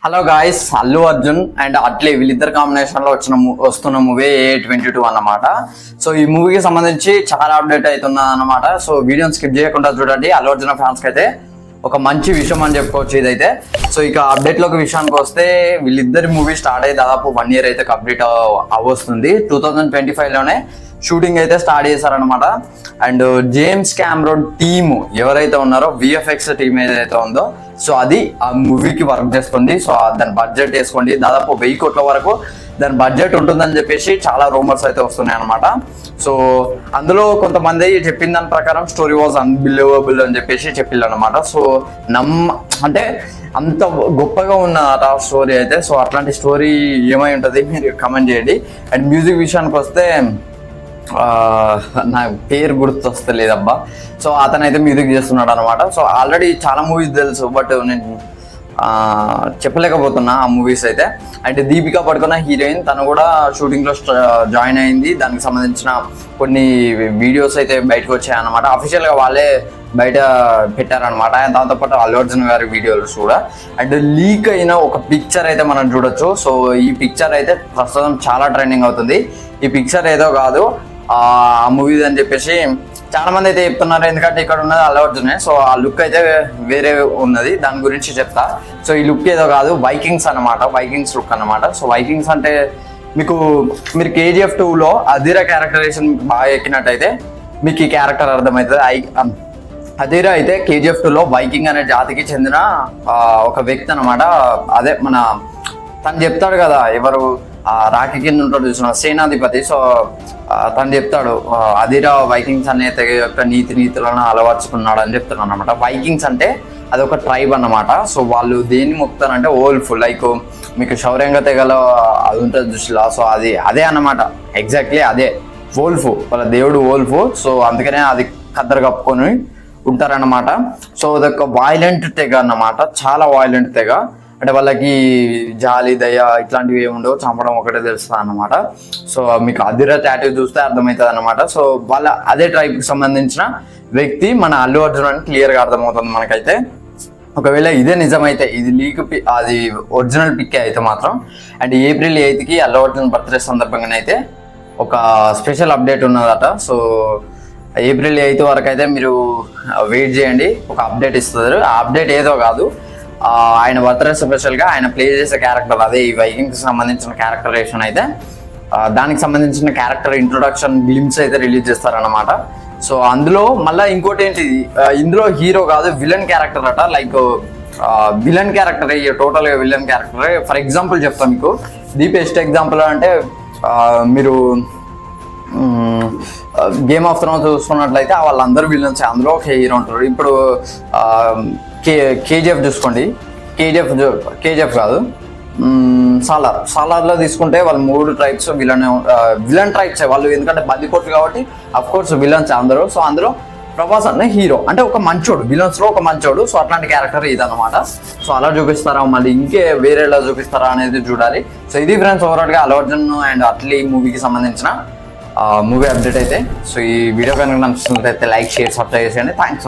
Hello guys, Allu Arjun and అట్లే వీళ్ళిద్దరు combination లో వస్తున్న మూవీ A22 అన్నమాట. సో ఈ మూవీకి సంబంధించి చాలా అప్డేట్ అవుతున్నా అన్నమాట. సో వీడియోని స్కిప్ చేయకుండా చూడండి. అల్లు అర్జున్ ఫ్యాన్స్ కి అయితే ఒక మంచి విషయం అని చెప్పుకోవచ్చు ఇదైతే. సో ఇక అప్డేట్ లోకి విషయానికి వస్తే, వీళ్ళిద్దరి మూవీ స్టార్ట్ అయ్యి దాదాపు 1 year అయితే కంప్లీట్ అవస్తుంది. 2025 లోనే షూటింగ్ అయితే స్టార్ట్ చేశారనమాట. అండ్ జేమ్స్ క్యామరూన్ టీమ్ ఎవరైతే ఉన్నారో, విఎఫ్ఎక్స్ టీమ్ ఏదైతే ఉందో, సో అది ఆ మూవీకి వర్క్ చేస్తుంది. సో దాని బడ్జెట్ వేసుకోండి, దాదాపు 1000 కోట్ల వరకు దాని బడ్జెట్ ఉంటుందని చెప్పేసి చాలా రూమర్స్ అయితే వస్తున్నాయి అనమాట. సో అందులో కొంతమంది చెప్పిన దాని ప్రకారం స్టోరీ వాజ్ అన్బిలీవబుల్ అని చెప్పేసి చెప్పిల్లు అనమాట. సో అంటే అంత గొప్పగా ఉన్న స్టోరీ అయితే. సో అట్లాంటి స్టోరీ ఏమై ఉంటుంది మీరు కమెంట్ చేయండి. అండ్ మ్యూజిక్ విషయానికి వస్తే, నా పేరు గుర్తొస్తలేదబ్బా. సో అతనైతే మ్యూజిక్ చేస్తున్నాడు అనమాట. సో ఆల్రెడీ చాలా మూవీస్ తెలుసు, బట్ నేను చెప్పలేకపోతున్నా ఆ మూవీస్ అయితే. అంటే దీపికా పడుకున్న హీరోయిన్, తను కూడా షూటింగ్లో జాయిన్ అయింది. దానికి సంబంధించిన కొన్ని వీడియోస్ అయితే బయటకు వచ్చాయన్నమాట. అఫీషియల్గా వాళ్ళే బయట పెట్టారనమాట. దాంతోపాటు అల్లు అర్జున్ గారి వీడియోస్ కూడా. అండ్ లీక్ అయిన ఒక పిక్చర్ అయితే మనం చూడొచ్చు. సో ఈ పిక్చర్ అయితే ప్రస్తుతం చాలా ట్రెండింగ్ అవుతుంది. ఈ పిక్చర్ ఏదో కాదు, ఆ మూవీ అని చెప్పేసి చాలా మంది అయితే చెప్తున్నారు. ఎందుకంటే ఇక్కడ ఉన్నది అల్లు అర్జునే. సో ఆ లుక్ అయితే వేరే ఉన్నది, దాని గురించి చెప్తా. సో ఈ లుక్ ఏదో కాదు, వైకింగ్స్ అనమాట, వైకింగ్స్ లుక్ అనమాట. సో వైకింగ్స్ అంటే మీరు KGF 2లో అధీరా క్యారెక్టరైజేషన్ బాగా ఎక్కినట్టయితే మీకు ఈ క్యారెక్టర్ అర్థమవుతుంది. అధీరా అయితే KGF 2లో వైకింగ్ అనే జాతికి చెందిన ఒక వ్యక్తి అనమాట. అదే తను చెప్తాడు కదా, ఎవరు రాఖీ కింద ఉంటాడు చూసిన సేనాధిపతి. సో తను చెప్తాడు, అధీరా వైకింగ్స్ అనే తెగ యొక్క నీతులను అలవర్చుకున్నాడు అని చెప్తున్నాడు అనమాట. వైకింగ్స్ అంటే అదొక ట్రైబ్ అన్నమాట. సో వాళ్ళు దేన్ని మొక్కుతారంటే ఓల్ఫ్, లైక్ మీకు శౌర్యంగా తెగలో అది ఉంటుంది దృష్టిలో. సో అదే అన్నమాట, ఎగ్జాక్ట్లీ అదే ఓల్ఫ్, వాళ్ళ దేవుడు ఓల్ఫ్. సో అందుకనే అది కద్దరు కప్పుకొని ఉంటారన్నమాట. సో అదొక వాయిలెంట్ తెగ అన్నమాట, చాలా వాయిలెంట్ తెగ. అంటే వాళ్ళకి జాలి, దయ ఇట్లాంటివి ఏమి ఉండవు, చంపడం ఒకటే తెలుస్తుంది అన్నమాట. సో మీకు అధీరా టాటూ చూస్తే అర్థమవుతుంది అనమాట. సో వాళ్ళ అదే ట్రైబ్కి సంబంధించిన వ్యక్తి మన అల్లు అర్జున్ అని క్లియర్గా అర్థమవుతుంది మనకైతే. ఒకవేళ ఇదే నిజమైతే, ఇది లీక్ అది ఒరిజినల్ పిక్ అయితే మాత్రం. అండ్ April 8కి అల్లు అర్జున్ బర్త్డే సందర్భంగానైతే ఒక స్పెషల్ అప్డేట్ ఉన్నదట. సో April 8 వరకు అయితే మీరు వెయిట్ చేయండి, ఒక అప్డేట్ ఇస్తారు. ఆ అప్డేట్ ఏదో కాదు, ఆయన బర్త్డే స్పెషల్గా ఆయన ప్లే చేసే క్యారెక్టర్, అదే ఈ వైకింగ్కి సంబంధించిన క్యారెక్టరేషన్ అయితే, దానికి సంబంధించిన క్యారెక్టర్ ఇంట్రొడక్షన్ గ్లిమ్స్ అయితే రిలీజ్ చేస్తారనమాట. సో అందులో మళ్ళీ ఇంకోటి ఏంటి, ఇందులో హీరో కాదు, విలన్ క్యారెక్టర్ అట. లైక్ విలన్ క్యారెక్టర్, టోటల్గా విలన్ క్యారెక్టర్. ఫర్ ఎగ్జాంపుల్ చెప్తాను మీకు, ది బెస్ట్ ఎగ్జాంపుల్ అంటే మీరు గేమ్ ఆఫ్ థ్రోన్స్ చూసుకున్నట్లయితే వాళ్ళందరూ విలన్స్, అందులో ఒక హీరో ఉంటారు. ఇప్పుడు KGF చూసుకోండి, KGF కాదు, సాలార్లో తీసుకుంటే వాళ్ళు 3 ట్రైబ్స్ విలన్ ట్రైబ్స్ వాళ్ళు. ఎందుకంటే బందిపోట్లు కాబట్టి అఫ్ కోర్స్ విలన్స్ అందరూ. సో అందులో ప్రభాస్ అనే హీరో, అంటే ఒక మంచోడు, విలన్స్ లో ఒక మంచోడు. సో అట్లాంటి క్యారెక్టర్ ఇదన్నమాట. సో అలా చూపిస్తారా, మళ్ళీ ఇంకే వేరేలా చూపిస్తారా అనేది చూడాలి. సో ఇది ఫ్రెండ్స్ ఓవరాల్గా అల్లు అర్జున్ అండ్ అట్లీ మూవీకి సంబంధించిన మూవీ అప్డేట్ అయితే. సో ఈ వీడియో కనుక నచ్చుతున్నట్లయితే లైక్, షేర్, సబ్స్క్రైబ్ చేయండి. థ్యాంక్స్.